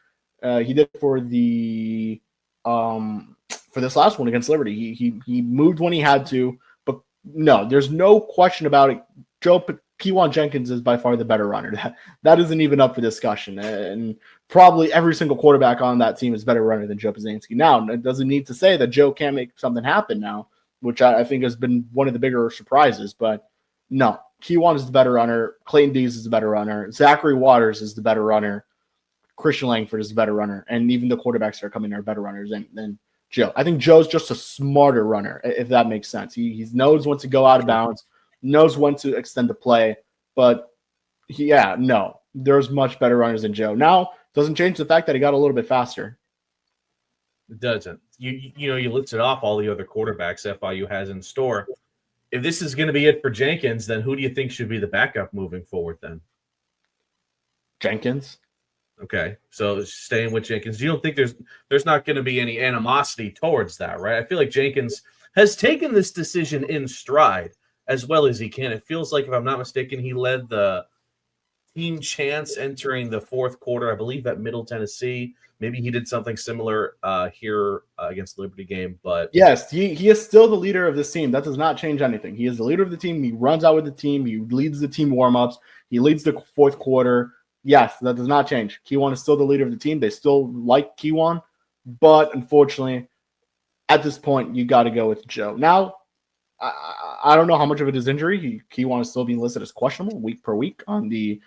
He did it for the for this last one against Liberty. He moved when he had to. But no, there's no question about it. Kewan Jenkins is by far the better runner. That isn't even up for discussion. And probably every single quarterback on that team is better runner than Joe Pizanski. Now, it doesn't need to say that Joe can't make something happen now, which I think has been one of the bigger surprises. But no, Kewan is the better runner. Clayton Dees is the better runner. Zachary Waters is the better runner. Christian Langford is the better runner. And even the quarterbacks that are coming are better runners than Joe. I think Joe's just a smarter runner, if that makes sense. He knows when to go out of bounds, knows when to extend the play, but there's much better runners than Joe. Now, doesn't change the fact that he got a little bit faster. It doesn't. You listed off all the other quarterbacks FIU has in store. If this is going to be it for Jenkins, then who do you think should be the backup moving forward then? Jenkins. Okay, so staying with Jenkins. You don't think there's not going to be any animosity towards that, right? I feel like Jenkins has taken this decision in stride as well as he can. It feels like, if I'm not mistaken, he led the team chance entering the fourth quarter, I believe, at Middle Tennessee. Maybe he did something similar here against the Liberty game. But yes, he is still the leader of this team. That does not change anything. He is the leader of the team. He runs out with the team. He leads the team warm-ups. He leads the fourth quarter. Yes, that does not change. Kewan is still the leader of the team. They still like Kewan. But unfortunately, at this point, you got to go with Joe. Now, I don't know how much of it is injury. Kewan is still being listed as questionable week per week on the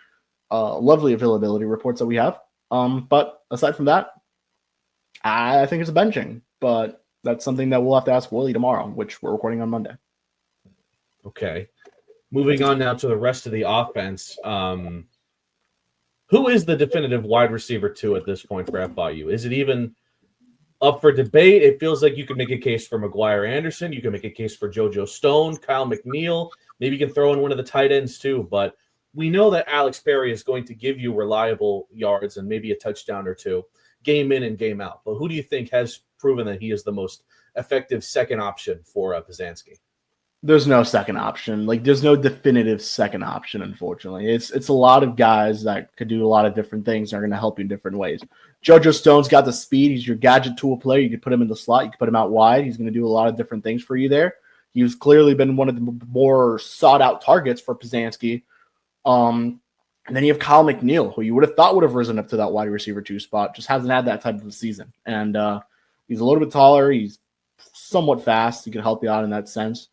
lovely availability reports that we have. But aside from that, I think it's a benching. But that's something that we'll have to ask Willie tomorrow, which we're recording on Monday. Okay. Moving on now to the rest of the offense. Who is the definitive wide receiver 2 at this point for FIU? Is it even up for debate? It feels like you can make a case for McGuire Anderson. You can make a case for JoJo Stone, Kyle McNeil. Maybe you can throw in one of the tight ends too. But we know that Alex Perry is going to give you reliable yards and maybe a touchdown or two, game in and game out. But who do you think has proven that he is the most effective second option for Pizanski? There's no second option. Like, there's no definitive second option, unfortunately. It's a lot of guys that could do a lot of different things and are going to help you in different ways. JoJo Stone's got the speed. He's your gadget tool player. You can put him in the slot. You can put him out wide. He's going to do a lot of different things for you there. He's clearly been one of the more sought-out targets for Pizanski. And then you have Kyle McNeil, who you would have thought would have risen up to that wide receiver 2 spot. Just hasn't had that type of a season. And he's a little bit taller. He's somewhat fast. He can help you out in that sense.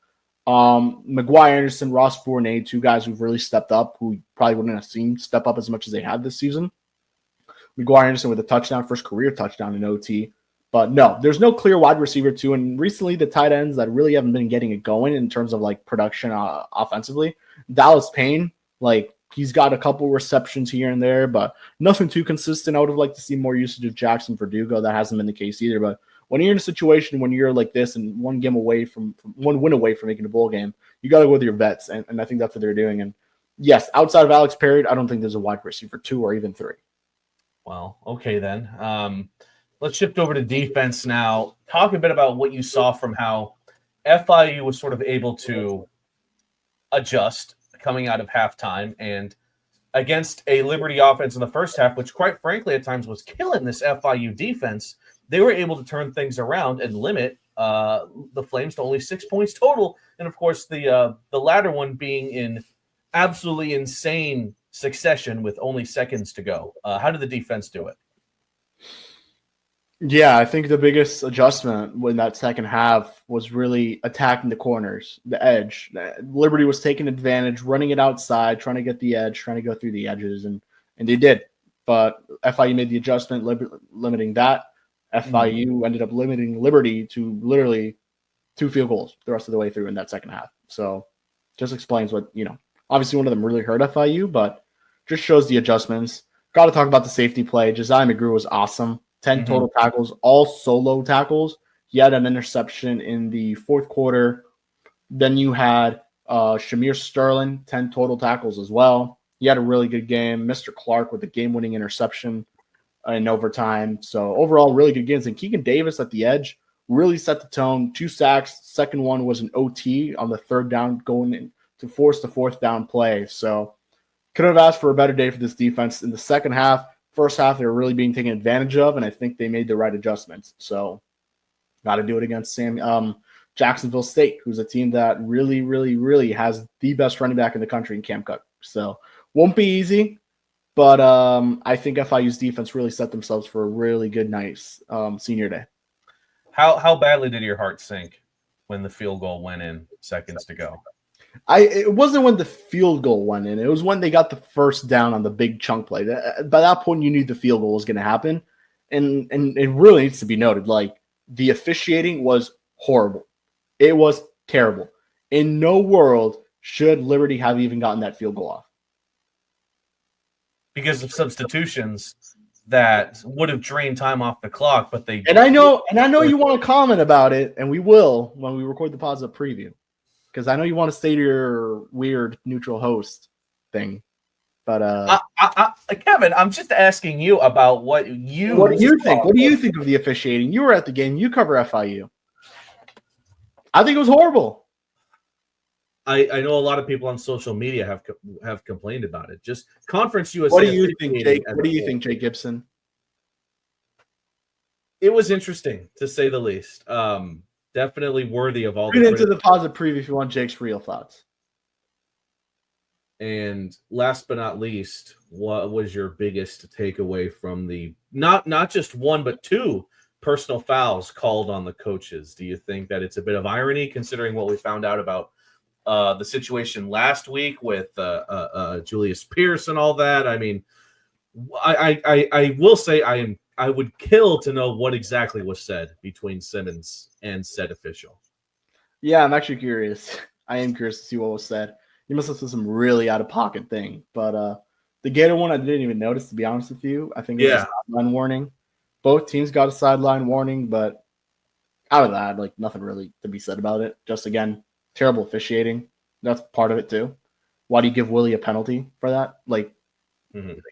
McGuire Anderson, Ross Fournier, 2 guys who've really stepped up, who probably wouldn't have seen step up as much as they have this season. McGuire Anderson with a touchdown, first career touchdown in OT. But no, there's no clear wide receiver 2. And recently, the tight ends that really haven't been getting it going in terms of like production offensively. Dallas Payne, like, he's got a couple receptions here and there, but nothing too consistent. I would have liked to see more usage of Jackson Verdugo. That hasn't been the case either. But when you're in a situation when you're like this and one win away from making a bowl game, you got to go with your vets, and I think that's what they're doing. And yes, outside of Alex Perry, I don't think there's a wide receiver 2 or even 3. Well, okay then. Let's shift over to defense now. Talk a bit about what you saw from how FIU was sort of able to adjust coming out of halftime and against a Liberty offense in the first half, which quite frankly at times was killing this FIU defense. They were able to turn things around and limit the Flames to only 6 points total. And, of course, the latter one being in absolutely insane succession with only seconds to go. How did the defense do it? Yeah, I think the biggest adjustment in that second half was really attacking the corners, the edge. Liberty was taking advantage, running it outside, trying to get the edge, trying to go through the edges, and they did. But FIU made the adjustment, limiting that. FIU ended up limiting Liberty to literally 2 field goals the rest of the way through in that second half. So just explains what, obviously one of them really hurt FIU, but just shows the adjustments. Got to talk about the safety play. Josiah McGrew was awesome. 10 total tackles, all solo tackles. He had an interception in the fourth quarter. Then you had Shamir Sterling, 10 total tackles as well. He had a really good game. Mr. Clark with the game-winning interception in overtime. So overall, really good games. And Keegan Davis at the edge really set the tone. 2 sacks. Second one was an OT on the third down going in to force the fourth down play. So couldn't have asked for a better day for this defense. In the second half, first half, they were really being taken advantage of, and I think they made the right adjustments. So got to do it against Jacksonville State, who's a team that really, really, really has the best running back in the country in Cam Cook. So won't be easy, but I think FIU's defense really set themselves for a really good, nice senior day. How badly did your heart sink when the field goal went in, seconds to go? It wasn't when the field goal went in. It was when they got the first down on the big chunk play. By that point, you knew the field goal was going to happen. And it really needs to be noted, like, the officiating was horrible. It was terrible. In no world should Liberty have even gotten that field goal off. Because of substitutions that would have drained time off the clock, but they... And I know you want to comment about it, and we will when we record the positive preview. Because I know you want to stay to your weird neutral host thing, but Kevin, I'm just asking you about what do you think? What do you think of the officiating? You were at the game. You cover FIU. I think it was horrible. I know a lot of people on social media have complained about it. Just Conference USA. What do you think, Jake? What do you think, Jake Gibson? It was interesting, to say the least. Definitely worthy of all. Get into the positive preview if you want Jake's real thoughts. And last but not least, what was your biggest takeaway from the not just one but 2 personal fouls called on the coaches? Do you think that it's a bit of irony considering what we found out about the situation last week with Julius Pierce and all that? I mean, I will say I would kill to know what exactly was said between Simmons and said official. Yeah, I'm actually curious. I am curious to see what was said. You must have said some really out-of-pocket thing. But the Gator one, I didn't even notice, to be honest with you. I think it was a sideline warning. Both teams got a sideline warning, but out of that, like, nothing really to be said about it. Just, again, terrible officiating. That's part of it, too. Why do you give Willie a penalty for that? Like,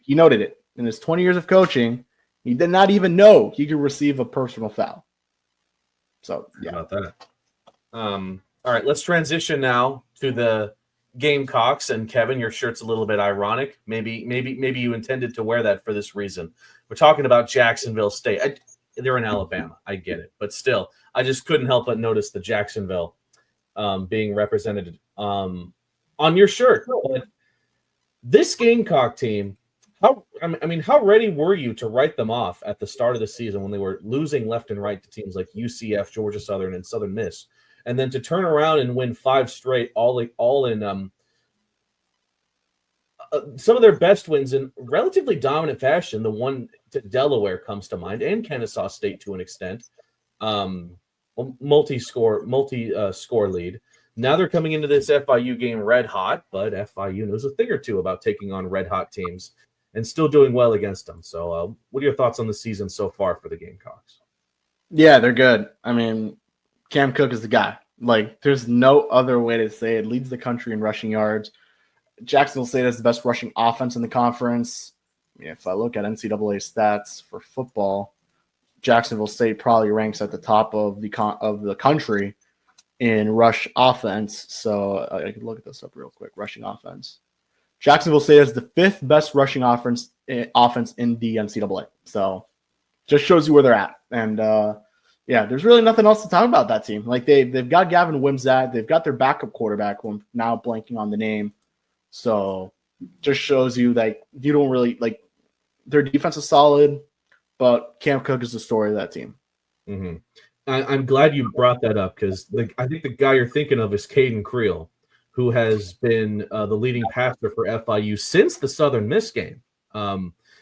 he noted it. In his 20 years of coaching, he did not even know he could receive a personal foul. So, yeah. How about that? All right, let's transition now to the Gamecocks. And Kevin, your shirt's a little bit ironic. Maybe you intended to wear that for this reason. We're talking about Jacksonville State. They're in Alabama. I get it, but still, I just couldn't help but notice the Jacksonville being represented on your shirt. But this Gamecock team, how ready were you to write them off at the start of the season when they were losing left and right to teams like UCF, Georgia Southern, and Southern Miss, and then to turn around and win 5 straight, all in some of their best wins in relatively dominant fashion? The one to Delaware comes to mind, and Kennesaw State to an extent, multi-score lead. Now they're coming into this FIU game red hot, but FIU knows a thing or two about taking on red hot teams and still doing well against them. So what are your thoughts on the season so far for the Gamecocks? Yeah, they're good. I mean, Cam Cook is the guy. Like, there's no other way to say it. Leads the country in rushing yards. Jacksonville State has the best rushing offense in the conference. I mean, if I look at NCAA stats for football, Jacksonville State probably ranks at the top of the country in rush offense. So I can look at this up real quick. Rushing offense. Jacksonville State has the 5th best rushing offense in the NCAA. So just shows you where they're at. And yeah, there's really nothing else to talk about that team. Like, they've got Gavin Wimsatt. They've got their backup quarterback, who I'm now blanking on the name. So just shows you that you don't really like their defense is solid, but Cam Cook is the story of that team. Mm-hmm. I'm glad you brought that up because I think the guy you're thinking of is Caden Creel, who has been the leading passer for FIU since the Southern Miss game.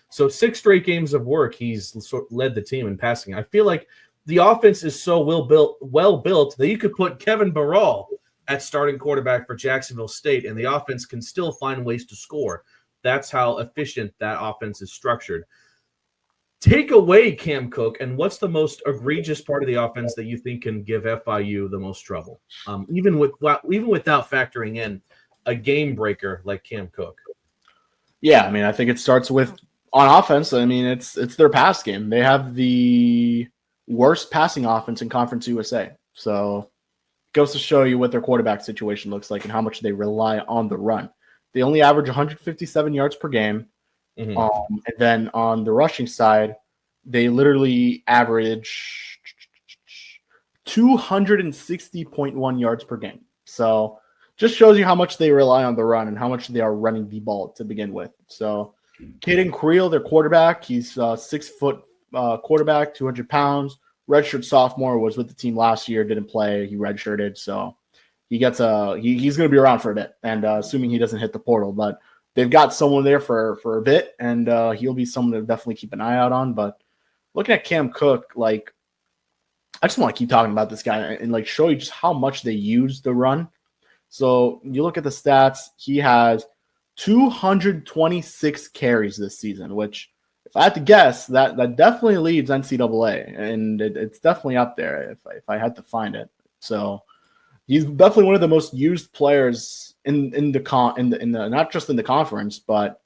So 6 straight games of work, he's led the team in passing. I feel like the offense is so well built that you could put Kevin Barral at starting quarterback for Jacksonville State, and the offense can still find ways to score. That's how efficient that offense is structured. Take away Cam Cook, and what's the most egregious part of the offense that you think can give FIU the most trouble, even without factoring in a game breaker like Cam Cook? Yeah, I mean, I think it starts with on offense. I mean, it's their pass game. They have the worst passing offense in Conference USA, so it goes to show you what their quarterback situation looks like and how much they rely on the run. They only average 157 yards per game. Mm-hmm. And then on the rushing side, they literally average 260.1 yards per game. So just shows you how much they rely on the run and how much they are running the ball to begin with. So Caden Creel, their quarterback, he's 6 foot quarterback, 200 pounds, redshirt sophomore, was with the team last year, didn't play. He redshirted. So he gets he's going to be around for a bit, and assuming he doesn't hit the portal, but they've got someone there for a bit, and he'll be someone to definitely keep an eye out on. But looking at Cam Cook, like, I just want to keep talking about this guy and like show you just how much they use the run. So you look at the stats, he has 226 carries this season, which if I had to guess, that definitely leads NCAA, and it's definitely up there if I had to find it. So he's definitely one of the most used players in the not just in the conference, but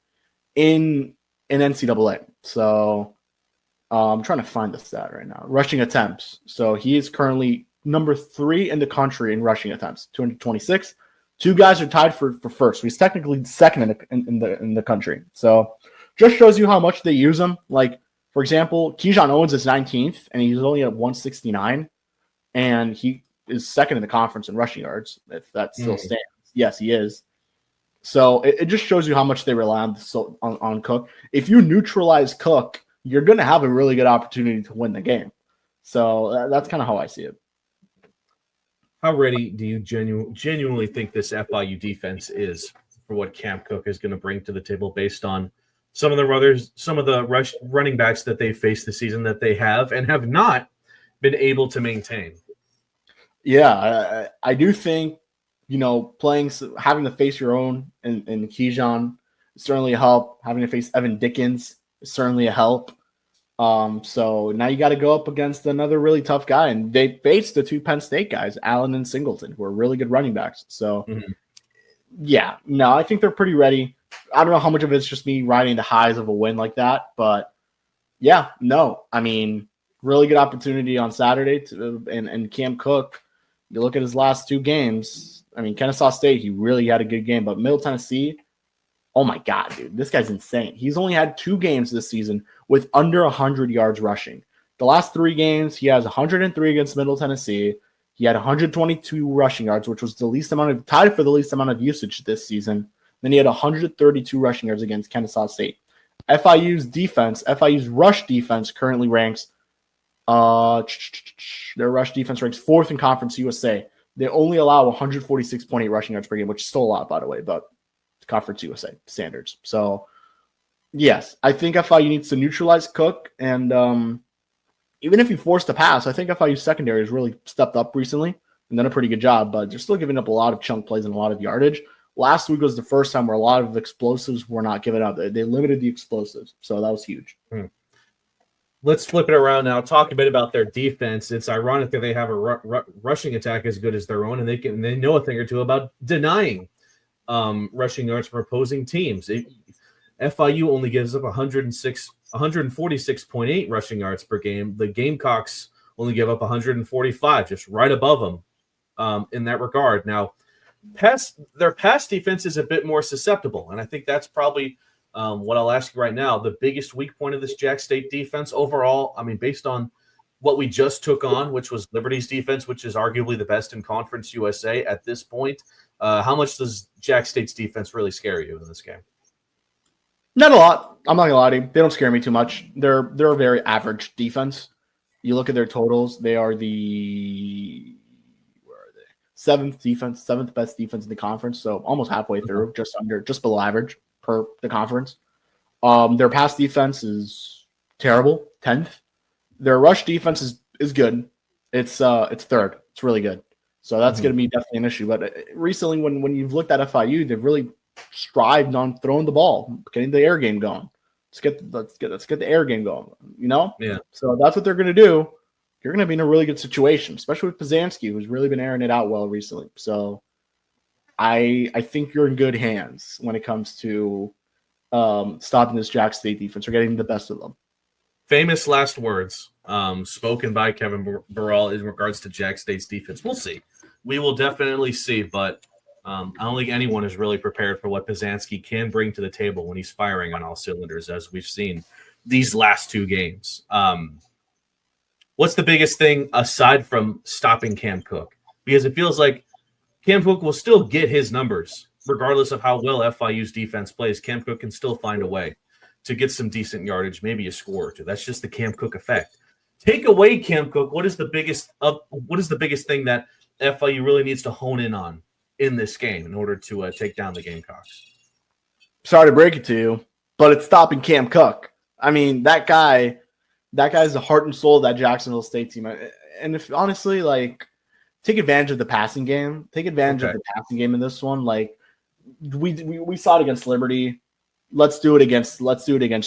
in NCAA. So I'm trying to find the stat right now. Rushing attempts. So he is currently number 3 in the country in rushing attempts, 226. 2 guys are tied for first. So he's technically second in the country. So just shows you how much they use him. Like, for example, Keyshawn Owens is 19th, and he's only at 169, and he is second in the conference in rushing yards, if that still stands. Yes, he is. So it just shows you how much they rely on Cook. If you neutralize Cook, you're going to have a really good opportunity to win the game. So that's kind of how I see it. How ready do you genuinely think this FIU defense is for what Cam Cook is going to bring to the table based on some of the running backs that they faced this season that they have and have not been able to maintain? Yeah, I do think, having to face your own and Keyshawn is certainly a help. Having to face Evan Dickens is certainly a help. So now you got to go up against another really tough guy, and they faced the 2 Penn State guys, Allen and Singleton, who are really good running backs. So yeah, no, I think they're pretty ready. I don't know how much of it's just me riding the highs of a win like that, but yeah, no, I mean, really good opportunity on Saturday and Cam Cook. You look at his last 2 games. I mean, Kennesaw State, he really had a good game, but Middle Tennessee, oh my God, dude, this guy's insane. He's only had 2 games this season with under 100 yards rushing. The last 3 games, he has 103 against Middle Tennessee. He had 122 rushing yards, which was tied for the least amount of usage this season. Then he had 132 rushing yards against Kennesaw State. FIU's rush defense currently ranks, their rush defense ranks 4th in Conference USA. They only allow 146.8 rushing yards per game, which is still a lot, by the way, but Conference USA standards. So, yes, I think FIU needs to neutralize Cook, and even if you force the pass, I think FIU's secondary has really stepped up recently and done a pretty good job, but they're still giving up a lot of chunk plays and a lot of yardage. Last week was the first time where a lot of explosives were not given up. They limited the explosives, so that was huge. Let's flip it around now. Talk a bit about their defense. It's ironic that they have a rushing attack as good as their own, and they know a thing or two about denying rushing yards from opposing teams. FIU only gives up 146.8 rushing yards per game. The Gamecocks only give up 145, just right above them in that regard. Now, their pass defense is a bit more susceptible, and I think that's probably what I'll ask you right now. The biggest weak point of this Jax State defense overall, I mean, based on what we just took on, which was Liberty's defense, which is arguably the best in Conference USA at this point. How much does Jax State's defense really scare you in this game? Not a lot. I'm not gonna lie to you. They don't scare me too much. They're a very average defense. You look at their totals; they are seventh best defense in the conference. So almost halfway through, just below average per the conference. Their pass defense is terrible, 10th. Their rush defense is good. It's third. It's really good. So that's going to be definitely an issue. But recently, when you've looked at FIU, they've really strived on throwing the ball, getting the air game going. Let's get the air game going. Yeah. So that's what they're going to do. You're going to be in a really good situation, especially with Pazanski, who's really been airing it out well recently. So I think you're in good hands when it comes to stopping this Jax State defense or getting the best of them. Famous last words spoken by Kevin Burrell in regards to Jax State's defense. We'll see. We will definitely see, but I don't think anyone is really prepared for what Pazanski can bring to the table when he's firing on all cylinders, as we've seen these last two games. What's the biggest thing aside from stopping Cam Cook? Because it feels like Cam Cook will still get his numbers, regardless of how well FIU's defense plays. Cam Cook can still find a way to get some decent yardage, maybe a score or two. That's just the Cam Cook effect. Take away Cam Cook. What is the biggest thing that FIU really needs to hone in on in this game in order to take down the Gamecocks? Sorry to break it to you, but it's stopping Cam Cook. I mean, that guy's the heart and soul of that Jacksonville State team. And if honestly, take advantage of the passing game. Take advantage of the passing game in this one. We saw it against Liberty. Let's do it against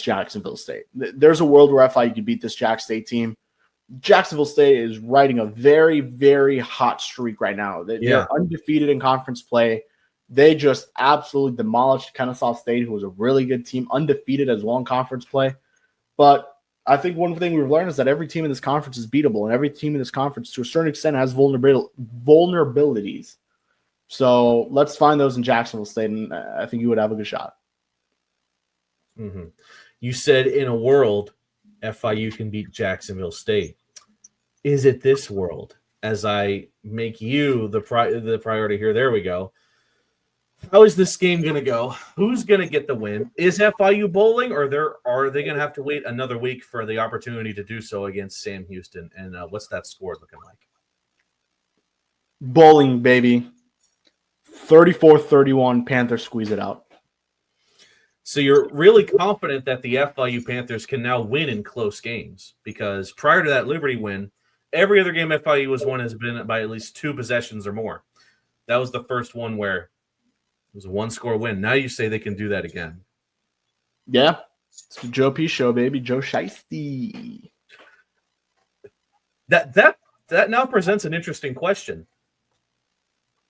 Jacksonville State. There's a world where FIU could beat this Jax State team. Jacksonville State is riding a very, very hot streak right now. They're undefeated in conference play. They just absolutely demolished Kennesaw State, who was a really good team, undefeated as well in conference play. But I think one thing we've learned is that every team in this conference is beatable, and every team in this conference, to a certain extent, has vulnerabilities. So let's find those in Jacksonville State, and I think you would have a good shot. Mm-hmm. You said in a world, FIU can beat Jacksonville State. Is it this world? As I make you the priority here, there we go. How is this game going to go? Who's going to get the win? Is FIU bowling, or are they going to have to wait another week for the opportunity to do so against Sam Houston? And what's that score looking like? Bowling, baby. 34-31, Panthers squeeze it out. So you're really confident that the FIU Panthers can now win in close games, because prior to that Liberty win, every other game FIU has won has been by at least 2 possessions or more. That was the first one where it was a 1-score win. Now you say they can do that again. Yeah. It's the Joe P show, baby. Joe Shiesty. That now presents an interesting question.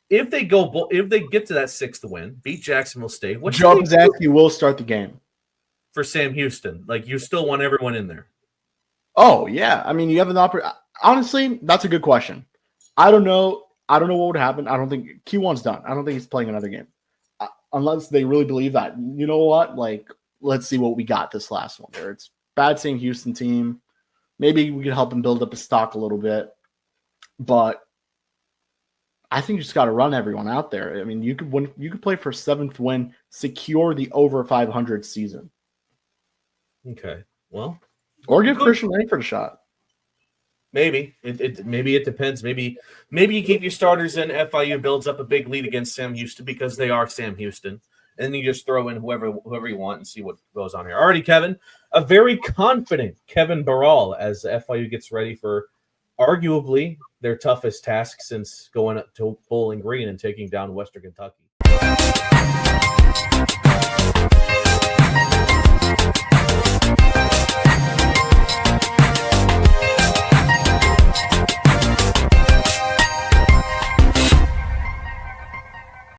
If they get to that 6th win, beat Jacksonville State, what Joe Pazanski will start the game for Sam Houston? You still want everyone in there? Oh yeah, I mean you have an opportunity. Honestly, that's a good question. I don't know what would happen. I don't think Q1's done. I don't think he's playing another game unless they really believe that. You know what? Let's see what we got this last one. There, it's bad Sam Houston team. Maybe we could help him build up his stock a little bit, but I think you just got to run everyone out there. I mean, you could play for 7th win, secure the over 500 season. Okay, well, or give Christian Langford a shot. Maybe it depends. Maybe you keep your starters and FIU builds up a big lead against Sam Houston because they are Sam Houston, and then you just throw in whoever you want and see what goes on here. Alrighty, Kevin, a very confident Kevin Burrell as FIU gets ready for arguably their toughest task since going up to Bowling Green and taking down Western Kentucky.